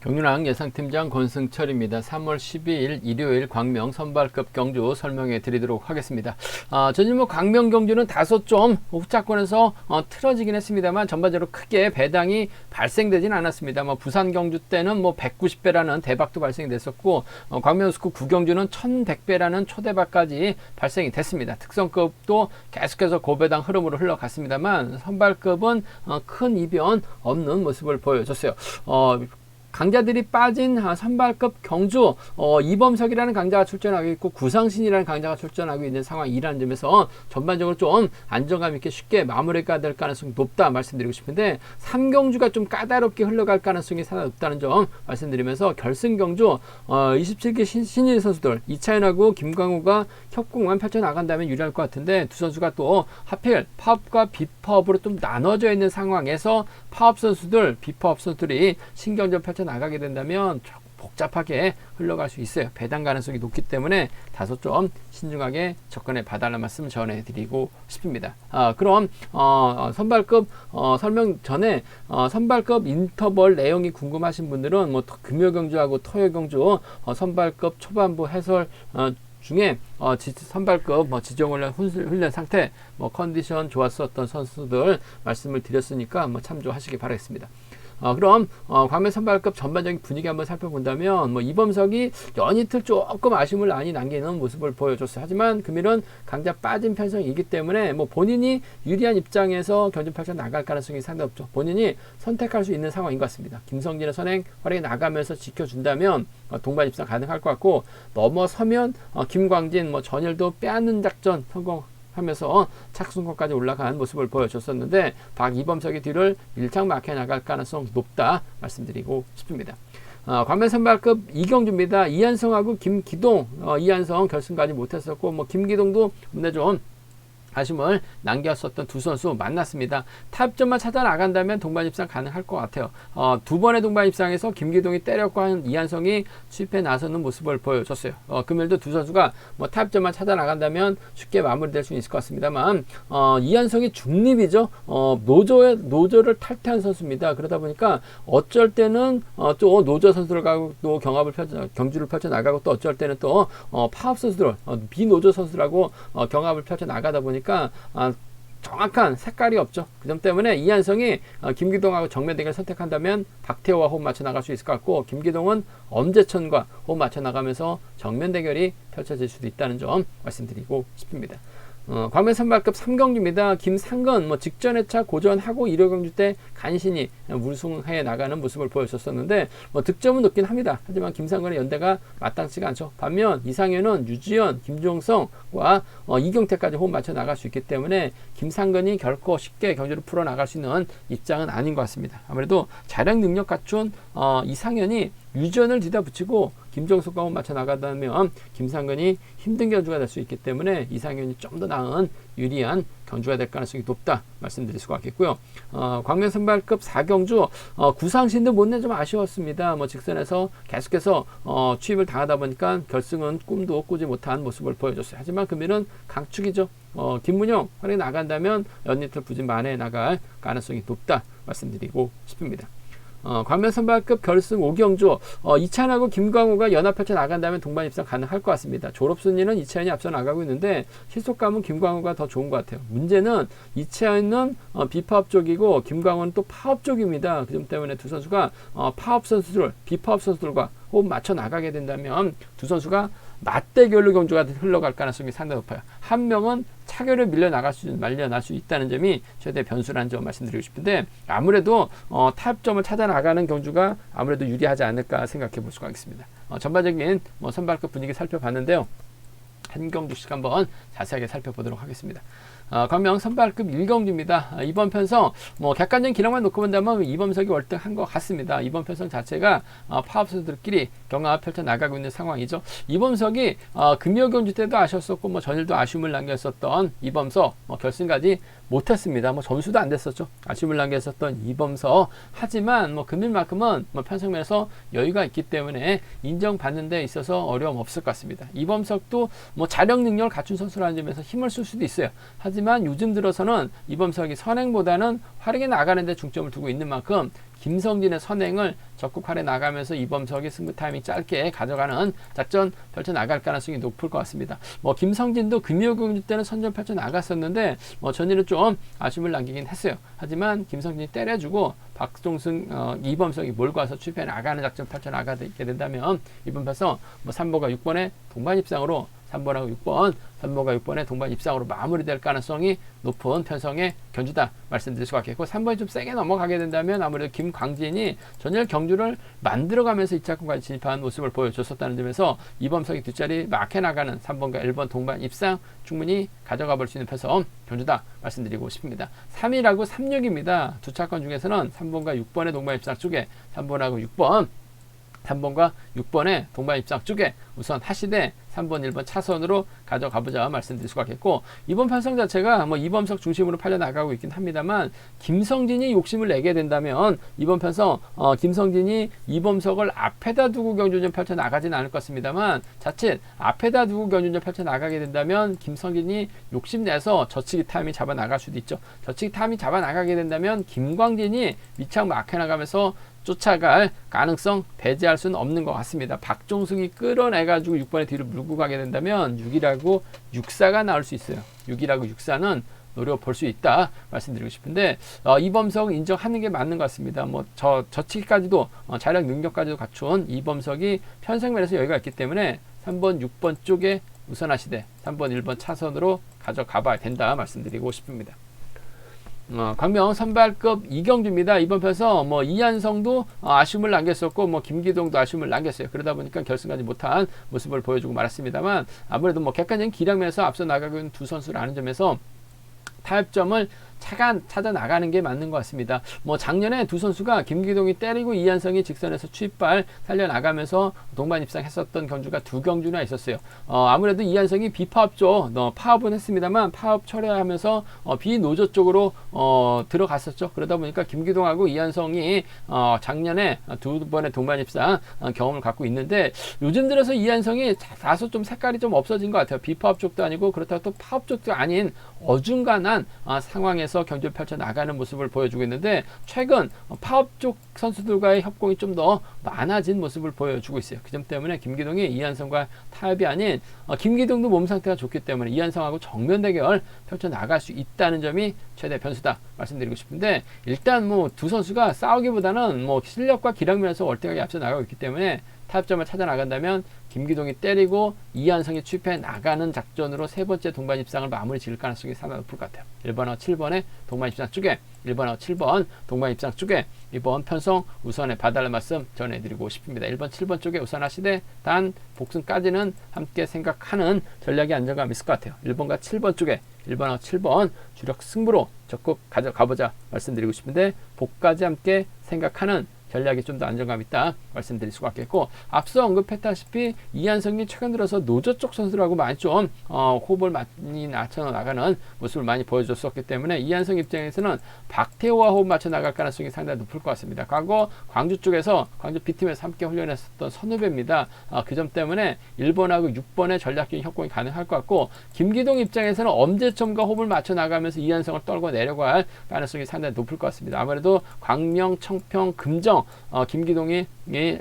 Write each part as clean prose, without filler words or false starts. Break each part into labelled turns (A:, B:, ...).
A: 경륜왕 예상팀장 권승철입니다. 3월 12일 일요일 광명 선발급 경주 설명해 드리도록 하겠습니다. 전일 광명 경주는 다소 좀 후차권에서 틀어지긴 했습니다만 전반적으로 크게 배당이 발생되진 않았습니다. 부산 경주 때는 190배라는 대박도 발생됐었고, 광명 스쿠 9경주는 1100배라는 초대박까지 발생이 됐습니다. 특성급도 계속해서 고배당 흐름으로 흘러갔습니다만 선발급은 큰 이변 없는 모습을 보여줬어요. 강자들이 빠진 선발급 경주, 이범석이라는 강자가 출전하고 있고 구상신이라는 강자가 출전하고 있는 상황이라는 점에서 전반적으로 좀 안정감 있게 쉽게 마무리가 될 가능성이 높다 말씀드리고 싶은데, 3경주가 좀 까다롭게 흘러갈 가능성이 상당히 높다는 점 말씀드리면서, 결승 경주 27기 신인 선수들 이차현하고 김광우가 협공만 펼쳐나간다면 유리할 것 같은데, 두 선수가 또 하필 파업과 비파업으로 좀 나눠져 있는 상황에서 파업 선수들, 비파업 선수들이 신경전 펼쳐 나가게 된다면 복잡하게 흘러갈 수 있어요. 배당 가능성이 높기 때문에 다소 좀 신중하게 접근해 봐달라는 말씀 전해드리고 싶습니다. 그럼 선발급 설명 전에 선발급 인터벌 내용이 궁금하신 분들은 금요경주하고 토요경주 선발급 초반부 해설 중에 선발급 지정훈련 상태, 컨디션 좋았었던 선수들 말씀을 드렸으니까 참조하시기 바라겠습니다. 그럼 광명 선발급 전반적인 분위기 한번 살펴본다면, 이범석이 연이틀 조금 아쉬움을 많이 남기는 모습을 보여줬어요. 하지만 금일은 강자 빠진 편성이기 때문에 본인이 유리한 입장에서 경주 펼쳐 나갈 가능성이 상당히 높죠. 본인이 선택할 수 있는 상황인 것 같습니다. 김성진의 선행 활약이 나가면서 지켜준다면 동반 입상 가능할 것 같고, 넘어서면 김광진, 전일도 빼앗는 작전 성공하면서 착순권까지 올라간 모습을 보여줬었는데, 이범석의 뒤를 밀착 막혀 나갈 가능성 높다 말씀드리고 싶습니다. 광명 선발급 이경주입니다. 이한성하고 김기동, 이한성 결승까지 못했었고, 김기동도 문제 좀 아쉬움을 남겼었던 두 선수 만났습니다. 타협점만 찾아 나간다면 동반 입상 가능할 것 같아요. 두 번의 동반 입상에서 김기동이 때렸고 한 이한성이 수입해 나서는 모습을 보여줬어요. 금일도 두 선수가 타협점만 찾아 나간다면 쉽게 마무리될 수 있을 것 같습니다만, 이한성이 중립이죠. 노조를 탈퇴한 선수입니다. 그러다 보니까 어쩔 때는 또 노조 선수들과 또 경주를 펼쳐 나가고, 또 어쩔 때는 또 파업 선수들, 비노조 선수들하고 경합을 펼쳐 나가다 보니까 정확한 색깔이 없죠. 그 점 때문에 이한성이 김기동하고 정면 대결 선택한다면 박태호와 호흡 맞춰 나갈 수 있을 것 같고, 김기동은 엄재천과 호흡 맞춰 나가면서 정면 대결이 펼쳐질 수도 있다는 점 말씀드리고 싶습니다. 광명 선발급 3경주입니다. 김상건 직전 회차 고전하고 1호경주 때 간신히 우승해 나가는 모습을 보여줬었는데, 득점은 높긴 합니다. 하지만 김상건의 연대가 마땅치가 않죠. 반면 이상현은 유지현, 김종성과 이경태까지 호흡 맞춰 나갈 수 있기 때문에 김상건이 결코 쉽게 경주를 풀어 나갈 수 있는 입장은 아닌 것 같습니다. 아무래도 자력 능력 갖춘 이상현이 유지현을 뒤다 붙이고 김종석과 호흡 맞춰 나가다면 김상근이 힘든 경주가 될 수 있기 때문에 이상현이 좀 더 나은 유리한 경주가 될 가능성이 높다 말씀드릴 수가 있겠고요. 광명 선발급 4경주 구상신도 못내 좀 아쉬웠습니다. 직선에서 계속해서 추입을 당하다 보니까 결승은 꿈도 꾸지 못한 모습을 보여줬어요. 하지만 금일은 강축이죠. 김문영 활약이 나간다면 연이틀 부진 만에 나갈 가능성이 높다 말씀드리고 싶습니다. 광명 선발급 결승 5경주 이찬하고 김광우가 연합 펼쳐 나간다면 동반 입상 가능할 것 같습니다. 졸업 순위는 이찬이 앞서 나가고 있는데 실속감은 김광우가 더 좋은 것 같아요. 문제는 이찬은 비파업 쪽이고 김광우는 또 파업 쪽입니다. 그 점 때문에 두 선수가 파업 선수들, 비파업 선수들과 호흡 맞춰 나가게 된다면 두 선수가 맞대결로 경주가 흘러갈 가능성이 상당히 높아요. 한 명은 차결을 말려날 수 있다는 점이 최대 변수라는 점 말씀드리고 싶은데, 아무래도 타협점을 찾아 나가는 경주가 아무래도 유리하지 않을까 생각해 볼 수가 있습니다. 전반적인 선발급 분위기 살펴봤는데요. 한 경주씩 한번 자세하게 살펴보도록 하겠습니다. 광명 선발급 1경주입니다. 이번 편성 객관적인 기록만 놓고 본다면 이범석이 월등한 것 같습니다. 이번 편성 자체가 파업 선수들끼리 경합 펼쳐 나가고 있는 상황이죠. 이범석이 금요경주 때도 아쉬웠었고 전일도 아쉬움을 남겼었던 이범석, 결승까지 못했습니다. 점수도 안 됐었죠. 아쉬움을 남겼었던 이범석. 하지만 금일만큼은 편성면에서 여유가 있기 때문에 인정받는 데 있어서 어려움 없을 것 같습니다. 이범석도 자력 능력을 갖춘 선수라는 점에서 힘을 쓸 수도 있어요. 하지만 요즘 들어서는 이범석이 선행보다는 활약에 나가는 데 중점을 두고 있는 만큼 김성진의 선행을 적극 활용해 나가면서 이범석이 승부 타이밍 짧게 가져가는 작전 펼쳐 나갈 가능성이 높을 것 같습니다. 뭐 김성진도 금요경주 때는 선전 펼쳐 나갔었는데 뭐 전일은 좀 아쉬움을 남기긴 했어요. 하지만 김성진이 때려주고 박종승, 이범석이 몰고 와서 추입해 나가는 작전 펼쳐 나가게 된다면 이번 편서 뭐 3번과 6번의 동반 입상으로 3번하고 6번, 3번과 6번의 동반 입상으로 마무리될 가능성이 높은 편성의 견주다 말씀드릴 수가 있겠고 3번이 좀 세게 넘어가게 된다면 아무래도 김광진이 전일 경주를 만들어가면서 2차권까지 진입한 모습을 보여줬었다는 점에서 이범석이 뒷자리 막혀 나가는 3번과 1번 동반 입상 충분히 가져가 볼 수 있는 편성 견주다 말씀드리고 싶습니다. 3위라고 36입니다. 두 차권 중에서는 3번과 6번의 동반 입상 쪽에 3번하고 3번과 6번의 동반 입상 쪽에 우선 하시되 3번, 1번 차선으로 가져가보자 말씀드릴 수가 있겠고 이번 편성 자체가 뭐 이범석 중심으로 팔려나가고 있긴 합니다만 김성진이 욕심을 내게 된다면 이번 편성 김성진이 이범석을 앞에다 두고 경주전 펼쳐나가진 않을 것 같습니다만 자칫 앞에다 두고 경주전 펼쳐나가게 된다면 김성진이 욕심내서 저치기 타이밍 잡아나갈 수도 있죠. 저치기 타이밍 잡아나가게 된다면 김광진이 밑창 막혀나가면서 쫓아갈 가능성 배제할 수는 없는 것 같습니다. 박종승이 끌어내가지고 6번의 뒤를 물고 가게 된다면 6이라고 6사가 나올 수 있어요. 6이라고 6사는 노려볼 수 있다 말씀드리고 싶은데 이범석 인정하는 게 맞는 것 같습니다. 뭐 저치기까지도 자력 능력까지도 갖춘 이범석이 편성면에서 여유가 있기 때문에 3번, 6번 쪽에 우선하시되 3번, 1번 차선으로 가져가 봐야 된다 말씀드리고 싶습니다. 광명 선발급 이경주입니다. 이번 편에서 뭐 이한성도 아쉬움을 남겼었고 뭐 김기동도 아쉬움을 남겼어요. 그러다 보니까 결승까지 못한 모습을 보여주고 말았습니다만 아무래도 뭐 객관적인 기량면에서 앞서 나가고 있는 두 선수라는 점에서 타협점을 찾아 나가는 게 맞는 것 같습니다. 뭐 작년에 두 선수가 김기동이 때리고 이한성이 직선에서 추입발 살려나가면서 동반 입상했었던 경주가 두 경주나 있었어요. 아무래도 이한성이 비파업 쪽 파업은 했습니다만 파업 철회하면서 비노조 쪽으로 들어갔었죠. 그러다 보니까 김기동하고 이한성이 작년에 두 번의 동반 입상 경험을 갖고 있는데 요즘 들어서 이한성이 다소 좀 색깔이 좀 없어진 것 같아요. 비파업 쪽도 아니고 그렇다고 또 파업 쪽도 아닌 어중간한 상황에서 경주를 펼쳐 나가는 모습을 보여주고 있는데 최근 파업 쪽 선수들과의 협공이 좀 더 많아진 모습을 보여주고 있어요. 그 점 때문에 김기동이 이한성과 타협이 아닌 김기동도 몸 상태가 좋기 때문에 이한성하고 정면 대결 펼쳐 나갈 수 있다는 점이 최대 변수다 말씀드리고 싶은데 일단 뭐 두 선수가 싸우기보다는 뭐 실력과 기량면에서 월등하게 앞서 나가고 있기 때문에 타협점을 찾아 나간다면 김기동이 때리고 이한성이 추입해 나가는 작전으로 세 번째 동반 입상을 마무리 지을 가능성이 상당히 높을 것 같아요. 1번하고 7번의 동반 입상 쪽에 1번하고 7번 동반 입상 쪽에 이번 편성 우선에 봐달라는 말씀 전해드리고 싶습니다. 1번, 7번 쪽에 우선하시되 단 복승까지는 함께 생각하는 전략의 안정감이 있을 것 같아요. 1번과 7번 쪽에 1번하고 7번 주력 승부로 적극 가져가보자 말씀드리고 싶은데 복까지 함께 생각하는 전략이 좀 더 안정감 있다 말씀드릴 수가 있겠고 앞서 언급했다시피 이한성이 최근 들어서 노조 쪽 선수들하고 많이 좀 호흡을 많이 맞춰 나가는 모습을 많이 보여줬었기 때문에 이한성 입장에서는 박태호와 호흡 맞춰 나갈 가능성이 상당히 높을 것 같습니다. 과거 광주 쪽에서 광주 B팀에서 함께 훈련했었던 선후배입니다. 그 점 때문에 1번하고 6번의 전략적인 협공이 가능할 것 같고 김기동 입장에서는 엄재첨과 호흡을 맞춰 나가면서 이한성을 떨고 내려갈 가능성이 상당히 높을 것 같습니다. 아무래도 광명, 청평, 금정 김기동이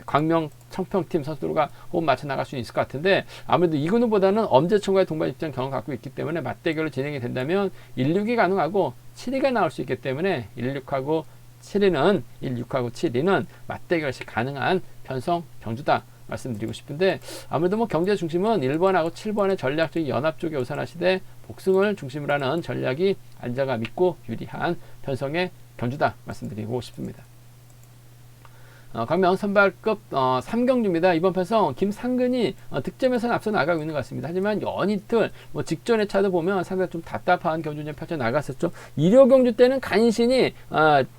A: 광명 청평팀 선수들과 호흡 맞춰 나갈 수 있을 것 같은데 아무래도 이근우보다는 엄재천과의 동반 입장 경험 갖고 있기 때문에 맞대결로 진행이 된다면 1-6이 가능하고 7위가 나올 수 있기 때문에 1-6하고 7위는 맞대결시 가능한 편성 경주다 말씀드리고 싶은데 아무래도 뭐 경제 중심은 1번하고 7번의 전략적인 연합 쪽에 우선하시되 복승을 중심으로 하는 전략이 안정감 있고 유리한 편성의 경주다 말씀드리고 싶습니다. 광명 선발급 3경주입니다. 이번 편성 김상근이 득점에서는 앞서 나가고 있는 것 같습니다. 하지만 연이틀 직전의 차도 보면 상당히 좀 답답한 경주전 펼쳐 나갔었죠. 1호 경주 때는 간신히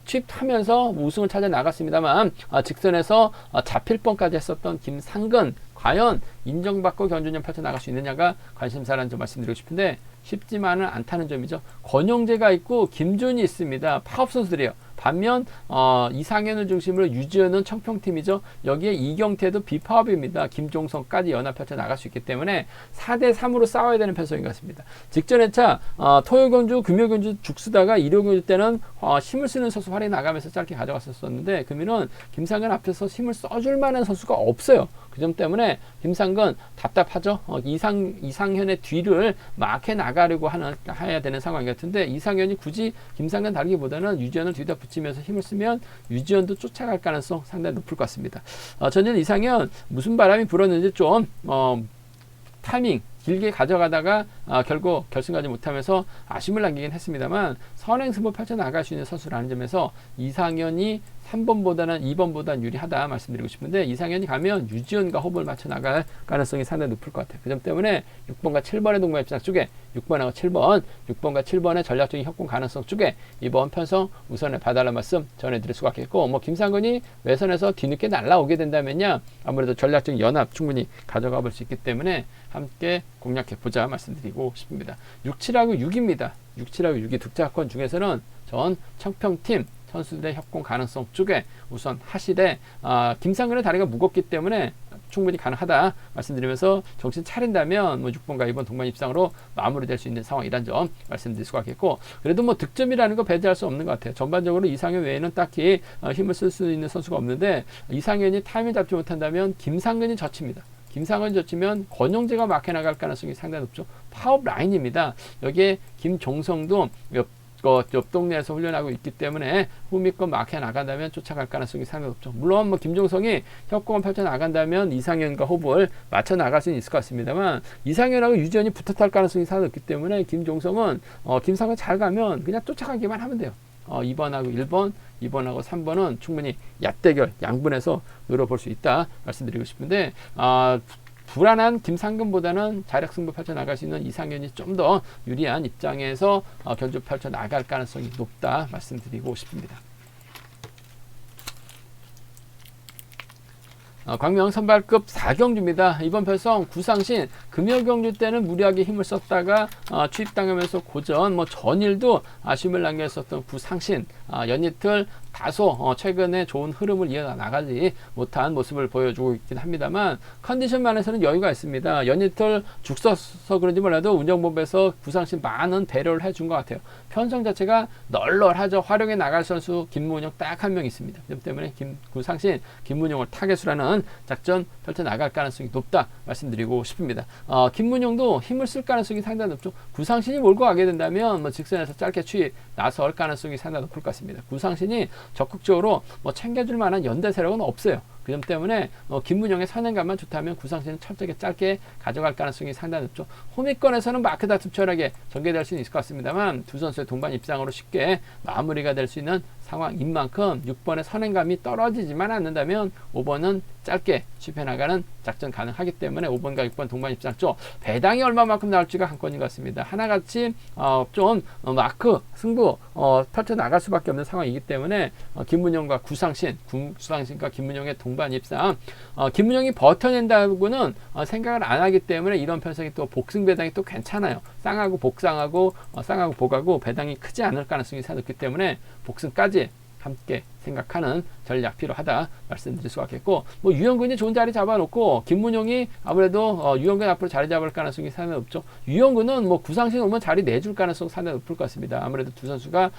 A: 취입하면서 우승을 찾아 나갔습니다만 직선에서 잡힐 뻔까지 했었던 김상근 과연 인정받고 경주전 펼쳐 나갈 수 있느냐가 관심사라는 점 말씀드리고 싶은데 쉽지만은 않다는 점이죠. 권영재가 있고 김준이 있습니다. 파업 선수들이에요. 반면 이상현을 중심으로 유지현은 청평팀이죠. 여기에 이경태도 비파업입니다. 김종성까지 연합 펼쳐 나갈 수 있기 때문에 4대3으로 싸워야 되는 편성인 것 같습니다. 직전 회차 토요경주, 금요경주 죽쓰다가 일요경주 때는 힘을 쓰는 선수 활약이 나가면서 짧게 가져갔었는데 금일은 김상근 앞에서 힘을 써줄 만한 선수가 없어요. 그 점 때문에 김상근 답답하죠. 이상현의 뒤를 막해 나가려고 해야 되는 상황 같은데 이상현이 굳이 김상근 다르기보다는 유지현을 뒤다 붙이면서 힘을 쓰면 유지현도 쫓아갈 가능성 상당히 높을 것 같습니다. 전일 이상현 무슨 바람이 불었는지 좀 타이밍 길게 가져가다가 결국 결승 가지 못하면서 아쉬움을 남기긴 했습니다만 선행승부 펼쳐나갈 수 있는 선수라는 점에서 이상현이 3번보다는 2번보다는 유리하다 말씀드리고 싶은데 이상현이 가면 유지현과 호흡을 맞춰 나갈 가능성이 상당히 높을 것 같아요. 그 점 때문에 6번과 7번의 동반 입장 쪽에 6번하고 7번, 6번과 7번의 전략적인 협공 가능성 쪽에 이번 편성 우선에 봐달라는 말씀 전해드릴 수가 있겠고 김상근이 외선에서 뒤늦게 날라오게 된다면요 아무래도 전략적인 연합 충분히 가져가 볼 수 있기 때문에 함께 공략해보자 말씀드리고 싶습니다. 6, 7하고 6입니다. 6, 7하고 6이 득자권 중에서는 전 청평팀 선수들의 협공 가능성 쪽에 우선 하실에 김상근의 다리가 무겁기 때문에 충분히 가능하다 말씀드리면서 정신 차린다면 6번과 2번 동반 입상으로 마무리될 수 있는 상황이란 점 말씀드릴 수가 있겠고 그래도 득점이라는 거 배제할 수 없는 것 같아요. 전반적으로 이상현 외에는 딱히 힘을 쓸 수 있는 선수가 없는데 이상현이 타이밍 잡지 못한다면 김상근이 젖힙니다. 김상근이 젖히면 권영재가 막혀 나갈 가능성이 상당히 높죠. 파업 라인입니다. 여기에 김종성도 옆 동네에서 훈련하고 있기 때문에 후미권 막혀 나간다면 쫓아갈 가능성이 상당히 높죠. 물론 김종성이 협공을 펼쳐 나간다면 이상현과 호흡을 맞춰 나갈 수는 있을 것 같습니다만 이상현하고 유지현이 붙어탈 가능성이 상당히 높기 때문에 김종성은 김상현 잘 가면 그냥 쫓아가기만 하면 돼요. 2번하고 1번, 2번하고 3번은 충분히 얕대결 양분해서 노려볼 수 있다 말씀드리고 싶은데 불안한 김상근보다는 자력 승부 펼쳐 나갈 수 있는 이상현이 좀 더 유리한 입장에서 견주 펼쳐 나갈 가능성이 높다 말씀드리고 싶습니다. 광명 선발급 4경주입니다. 이번 편성 구상신 금요경주 때는 무리하게 힘을 썼다가 취입당하면서 고전 전일도 아쉬움을 남겼었던 구상신 연이틀 다소 최근에 좋은 흐름을 이어나가지 못한 모습을 보여주고 있긴 합니다만 컨디션 면에서는 여유가 있습니다. 연이틀 죽서서 그런지 몰라도 운영본부에서 구상신 많은 배려를 해준 것 같아요. 편성 자체가 널널하죠. 활용해 나갈 선수 김문영 딱 한 명 있습니다. 그렇기 때문에 구상신 김문영을 타겟으로 하는 작전 펼쳐 나갈 가능성이 높다 말씀드리고 싶습니다. 김문영도 힘을 쓸 가능성이 상당히 높죠. 구상신이 몰고 가게 된다면 직선에서 짧게 취입 나설 가능성이 상당히 높을 것 같습니다. 구상신이 적극적으로 챙겨줄 만한 연대 세력은 없어요. 그 점 때문에 김문영의 선행감만 좋다면 구상신은 철저하게 짧게 가져갈 가능성이 상당히 높죠. 호미권에서는 마크 다툼 치열하게 전개될 수는 있을 것 같습니다만 두 선수의 동반 입상으로 쉽게 마무리가 될 수 있는 상황인 만큼 6번의 선행감이 떨어지지만 않는다면 5번은 짧게 짚어나가는 작전 가능하기 때문에 5번과 6번 동반 입상 쪽 배당이 얼마만큼 나올지가 한 건인 것 같습니다. 하나같이 좀 마크 승부 펼쳐 나갈 수밖에 없는 상황이기 때문에 김문영과 구상신과 김문영의 동반 입상 김문영이 버텨낸다고는 생각을 안 하기 때문에 이런 편성이 또 복승 배당이 또 괜찮아요. 쌍하고 복상하고 쌍하고 복하고 배당이 크지 않을 가능성이 높기 때문에 복승까지 함께 생각하는 전략 필요하다 말씀드릴 수가 있겠고 유영근이 좋은 자리 잡아놓고 김문영이 아무래도 유영근 앞으로 자리 잡을 가능성이 상당히 높죠. 유영근은 구상신 오면 자리 내줄 가능성 상당히 높을 것 같습니다. 아무래도 두 선수가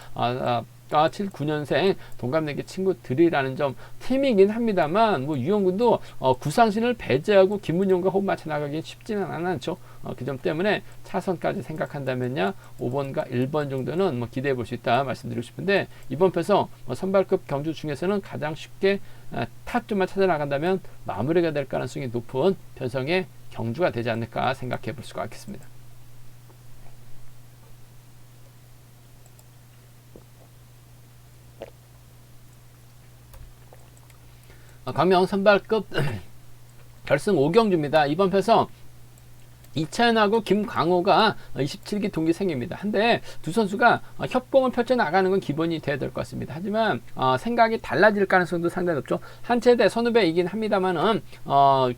A: 7, 9년생 동갑내기 친구들이라는 점 팀이긴 합니다만 유영근도 구상신을 배제하고 김문영과 호흡 맞춰 나가기 쉽지는 않죠. 그 점 때문에 차선까지 생각한다면요 5번과 1번 정도는 기대해 볼 수 있다 말씀드리고 싶은데 이번 편성 선발급 경주 중에서는 가장 쉽게 탑 좀만 찾아 나간다면 마무리가 될 가능성이 높은 편성의 경주가 되지 않을까 생각해 볼 수가 있겠습니다. 광명 선발급 결승 5경주입니다. 이번 편성 이차현하고 김광호가 27기 동기생입니다. 한데 두 선수가 협공을 펼쳐 나가는 건 기본이 돼야 될 것 같습니다. 하지만 생각이 달라질 가능성도 상당히 높죠. 한 체대 선후배이긴 합니다만은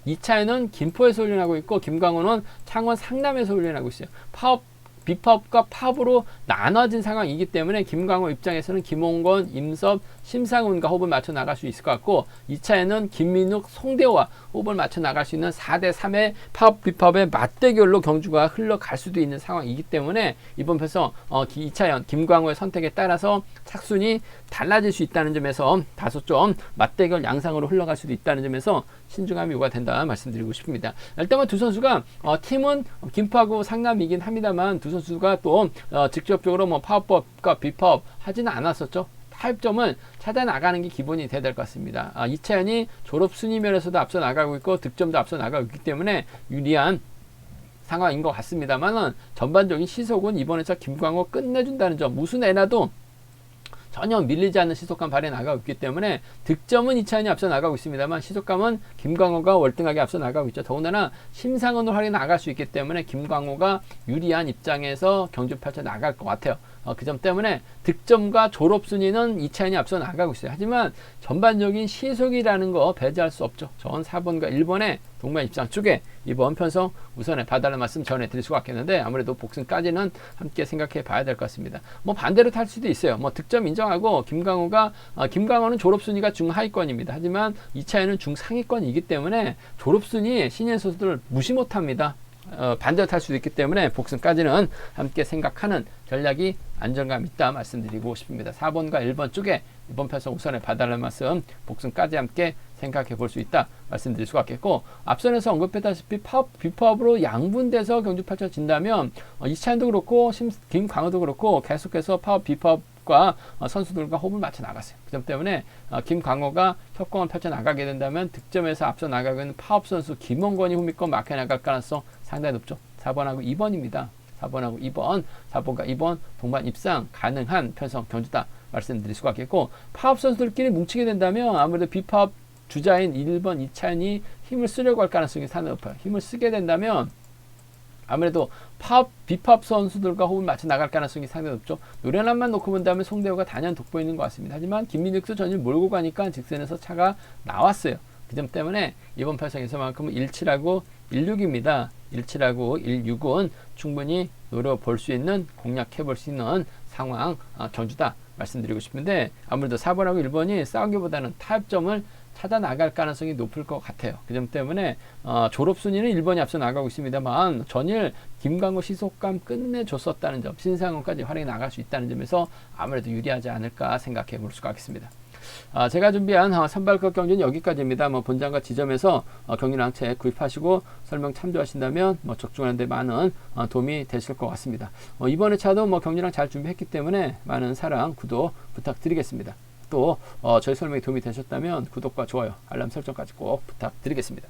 A: 이차현은 김포에서 훈련하고 있고 김광호는 창원 상남에서 훈련하고 있어요. 파업 비팝과 팝으로 나눠진 상황이기 때문에 김광호 입장에서는 김홍건, 임섭, 심상훈과 호흡을 맞춰 나갈 수 있을 것 같고 2차에는 김민욱, 송대호와 호흡을 맞춰 나갈 수 있는 4대 3의 팝, 비팝의 맞대결로 경주가 흘러갈 수도 있는 상황이기 때문에 이번 편에서 2차연 김광호의 선택에 따라서 착순이 달라질 수 있다는 점에서 다소 좀 맞대결 양상으로 흘러갈 수도 있다는 점에서 신중함이 요구된다 말씀드리고 싶습니다. 일단 두 선수가 팀은 김포하고 상남이긴 합니다만 두 선수가 또 직접적으로 뭐 파워법과 비법 하지는 않았었죠. 타협점을 찾아 나가는 게 기본이 돼야 될 것 같습니다. 이차연이 졸업 순위 면에서도 앞서 나가고 있고 득점도 앞서 나가고 있기 때문에 유리한 상황인 것 같습니다만 전반적인 시속은 이번에서 김광호 끝내준다는 점 무슨 애나도 전혀 밀리지 않는 시속감 발휘해 나가고 있기 때문에 득점은 이차연이 앞서 나가고 있습니다만 시속감은 김광호가 월등하게 앞서 나가고 있죠. 더군다나 심상은으로 활이 나갈 수 있기 때문에 김광호가 유리한 입장에서 경주 펼쳐 나갈 것 같아요. 그 점 때문에 득점과 졸업 순위는 이차연이 앞서 나가고 있어요. 하지만 전반적인 시속이라는 거 배제할 수 없죠. 전 4번과 1번의 동반 입장 쪽에 이번 편성 우선에 봐달라는 말씀 전해드릴 수가 있겠는데 아무래도 복승까지는 함께 생각해 봐야 될 것 같습니다. 뭐 반대로 탈 수도 있어요. 뭐 득점 인정하고 김광호는 졸업 순위가 중하위권입니다. 하지만 이차연은 중상위권이기 때문에 졸업 순위 신인 선수들을 무시 못합니다. 반대로 탈 수도 있기 때문에 복승까지는 함께 생각하는 전략이 안정감 있다 말씀드리고 싶습니다. 4번과 1번 쪽에 이번 편성 우선에 봐달라는 말씀 복승까지 함께 생각해 볼 수 있다 말씀드릴 수가 있겠고 앞선에서 언급했다시피 비팝으로 양분돼서 경주 펼쳐진다면 이차연도 그렇고 김광호도 그렇고 계속해서 파업 비팝과 선수들과 호흡을 맞춰 나갔어요. 그 점 때문에 김광호가 협공을 펼쳐 나가게 된다면 득점에서 앞서 나가고 있는 파업 선수 김홍건이 후미권 막혀 나갈 가능성 상당히 높죠. 4번하고 2번입니다. 4번하고 2번, 4번과 2번 동반 입상 가능한 편성 경주다 말씀드릴 수가 있겠고 파업 선수들끼리 뭉치게 된다면 아무래도 비팝 주자인 1번 이차연이 힘을 쓰려고 할 가능성이 상당히 높아요. 힘을 쓰게 된다면 아무래도 비팝 선수들과 호흡을 맞춰 나갈 가능성이 상당히 높죠. 노련함만 놓고 본다면 송대호가 단연 돋보이는 것 같습니다. 하지만 김민욱도 전일 몰고 가니까 직선에서 차가 나왔어요. 그 점 때문에 이번 편성에서만큼은 17하고 16입니다. 17하고 16은 충분히 노려볼 수 있는 공략해 볼 수 있는 상황 경주다 말씀드리고 싶은데 아무래도 4번하고 1번이 싸우기보다는 타협점을 찾아 나갈 가능성이 높을 것 같아요. 그 점 때문에 졸업 순위는 1번이 앞서 나가고 있습니다만 전일 김광호 시속감 끝내줬었다는 점 신상훈까지 활용해 나갈 수 있다는 점에서 아무래도 유리하지 않을까 생각해 볼 수가 있습니다. 제가 준비한 선발급 경주는 여기까지입니다. 본장과 지점에서 경륜 책 구입하시고 설명 참조하신다면 적중하는 데 많은 도움이 되실 것 같습니다. 이번에 차도 경륜 잘 준비했기 때문에 많은 사랑, 구독 부탁드리겠습니다. 또 저희 설명이 도움이 되셨다면 구독과 좋아요, 알람 설정까지 꼭 부탁드리겠습니다.